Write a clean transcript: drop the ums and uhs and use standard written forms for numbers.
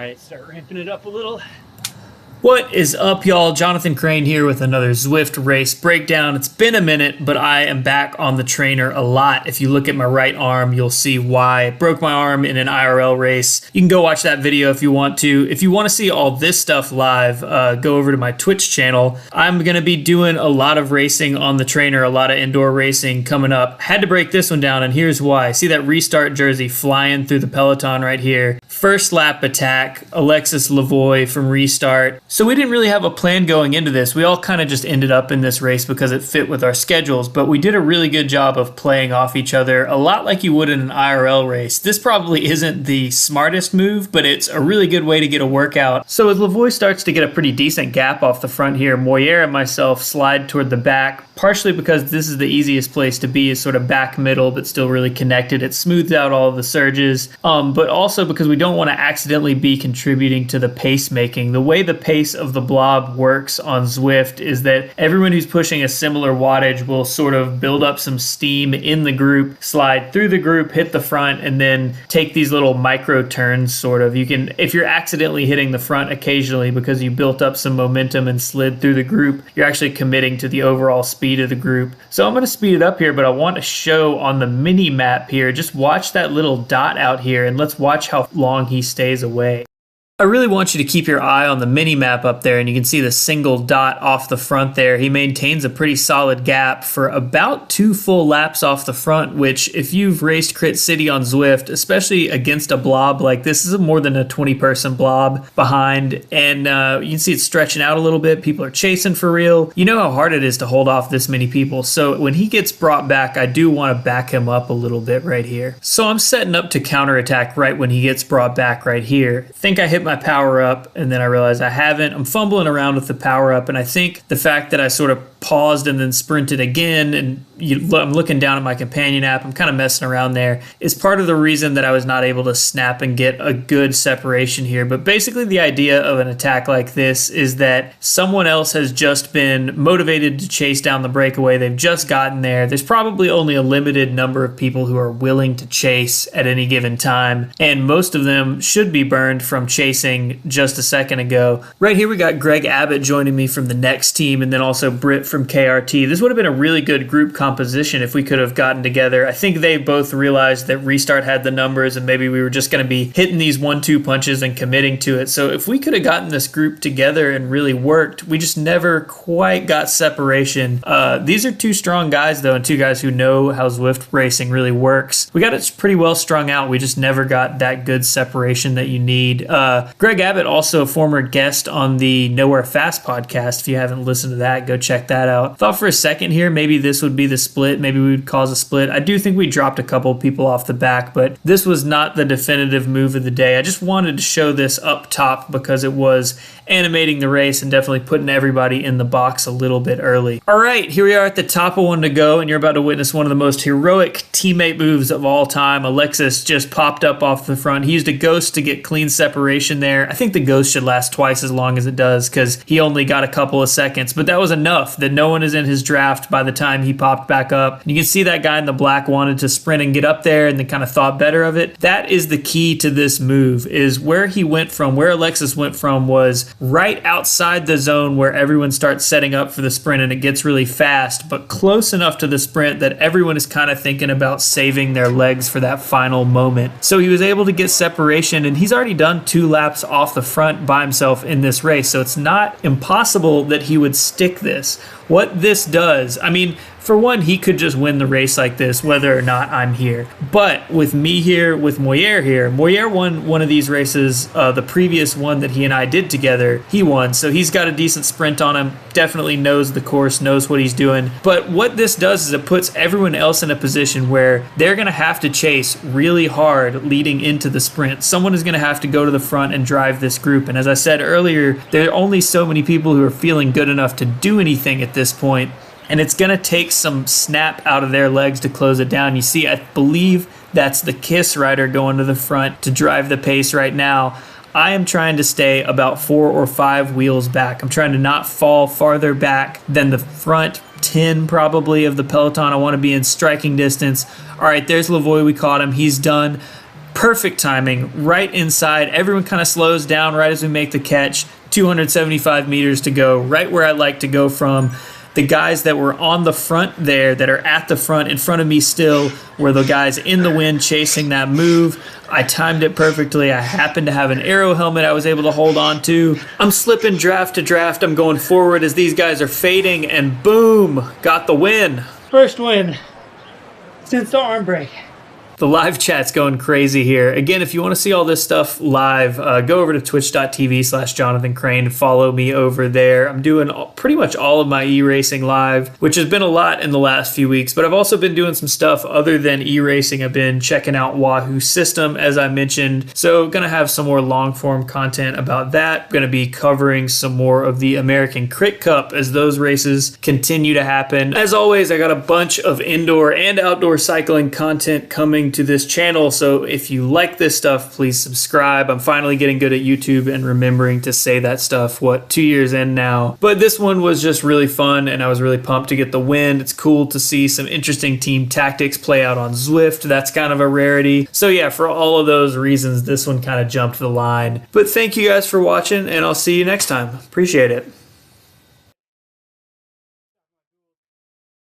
right, start ramping it up a little. What is up, y'all? Jonathan Crane here with another Zwift race breakdown. It's been a minute, but I am back on the trainer a lot. If you look at my right arm, you'll see why I broke my arm in an IRL race. You can go watch that video if you want to. If you want to see all this stuff live, go over to my Twitch channel. I'm going to be doing a lot of racing on the trainer, a lot of indoor racing coming up. Had to break this one down, and here's why. See that restart jersey flying through the peloton right here? First lap attack, Alexis Lavoie from Restart. So we didn't really have a plan going into this. We all kind of just ended up in this race because it fit with our schedules, but we did a really good job of playing off each other, a lot like you would in an IRL race. This probably isn't the smartest move, but it's a really good way to get a workout. So as Lavoie starts to get a pretty decent gap off the front here, Moyer and myself slide toward the back, partially because this is the easiest place to be, is sort of back middle, but still really connected. It smooths out all of the surges, but also because we don't want to accidentally be contributing to the pace making. The way the pace of the blob works on Zwift is that everyone who's pushing a similar wattage will sort of build up some steam in the group, slide through the group, hit the front, and then take these little micro turns sort of. You can, if you're accidentally hitting the front occasionally because you built up some momentum and slid through the group, you're actually committing to the overall speed of the group. So I'm going to speed it up here, but I want to show on the mini map here, just watch that little dot out here and let's watch how long he stays away. I really want you to keep your eye on the mini map up there, and you can see the single dot off the front there. He maintains a pretty solid gap for about 2 full laps off the front, which if you've raced Crit City on Zwift, especially against a blob like this, is more than a 20-person blob behind, and you can see it's stretching out a little bit. People are chasing for real. You know how hard it is to hold off this many people, so when he gets brought back, I do want to back him up a little bit right here. So I'm setting up to counterattack right when he gets brought back right here. I think I hit my power up and then I realized I haven't. I'm fumbling around with the power up, and I think the fact that I sort of paused and then sprinted again, and I'm looking down at my companion app, I'm kind of messing around there, is part of the reason that I was not able to snap and get a good separation here. But basically the idea of an attack like this is that someone else has just been motivated to chase down the breakaway. They've just gotten there. There's probably only a limited number of people who are willing to chase at any given time, and most of them should be burned from chasing just a second ago. Right here we got Greg Abbott joining me from the next team, and then also Britt from KRT. This would have been a really good group composition if we could have gotten together. I think they both realized that Restart had the numbers and maybe we were just going to be hitting these 1-2 punches and committing to it. So if we could have gotten this group together and really worked, we just never quite got separation. These are 2 strong guys though, and 2 guys who know how Zwift racing really works. We got it pretty well strung out. We just never got that good separation that you need. Greg Abbott, also a former guest on the Nowhere Fast podcast. If you haven't listened to that, go check that out. Thought for a second here maybe this would be the split. Maybe we would cause a split. I do think we dropped a couple people off the back, but this was not the definitive move of the day. I just wanted to show this up top because it was animating the race and definitely putting everybody in the box a little bit early. All right, here we are at the top of one to go, and you're about to witness one of the most heroic teammate moves of all time. Alexis just popped up off the front. He used a ghost to get clean separation there. I think the ghost should last twice as long as it does because he only got a couple of seconds, but that was enough that no one is in his draft by the time he popped back up. And you can see that guy in the black wanted to sprint and get up there and then kind of thought better of it. That is the key to this move, is where he went from, where Alexis went from was right outside the zone where everyone starts setting up for the sprint and it gets really fast, but close enough to the sprint that everyone is kind of thinking about saving their legs for that final moment. So he was able to get separation, and he's already done 2 laps off the front by himself in this race, so it's not impossible that he would stick this. What this does, I mean, for one, he could just win the race like this, whether or not I'm here. But with me here, with Moyer here, Moyer won one of these races, the previous one that he and I did together, he won. So he's got a decent sprint on him, definitely knows the course, knows what he's doing. But what this does is it puts everyone else in a position where they're going to have to chase really hard leading into the sprint. Someone is going to have to go to the front and drive this group. And as I said earlier, there are only so many people who are feeling good enough to do anything at this point. And it's going to take some snap out of their legs to close it down. You see, I believe that's the Kiss rider going to the front to drive the pace right now. I am trying to stay about 4 or 5 wheels back. I'm trying to not fall farther back than the front 10 probably of the peloton. I want to be in striking distance. All right, there's Lavoie. We caught him. He's done. Perfect timing, right inside. Everyone kind of slows down right as we make the catch. 275 meters to go, right where I like to go from. The guys that were on the front there, that are at the front, in front of me still, were the guys in the wind chasing that move. I timed it perfectly. I happened to have an arrow helmet I was able to hold on to. I'm slipping draft to draft. I'm going forward as these guys are fading, and boom, got the win. First win since the arm break. The live chat's going crazy here. Again, if you want to see all this stuff live, go over to twitch.tv/Jonathan Crane. Follow me over there. I'm doing pretty much all of my e-racing live, which has been a lot in the last few weeks, but I've also been doing some stuff other than e-racing. I've been checking out Wahoo System, as I mentioned. So going to have some more long form content about that. Going to be covering some more of the American Crit Cup as those races continue to happen. As always, I got a bunch of indoor and outdoor cycling content coming to this channel, so if you like this stuff, please subscribe. I'm finally getting good at YouTube and remembering to say that stuff, 2 years in now. But this one was just really fun, and I was really pumped to get the win. It's cool to see some interesting team tactics play out on Zwift. That's kind of a rarity. So yeah, for all of those reasons, this one kind of jumped the line. But thank you guys for watching, and I'll see you next time. Appreciate it.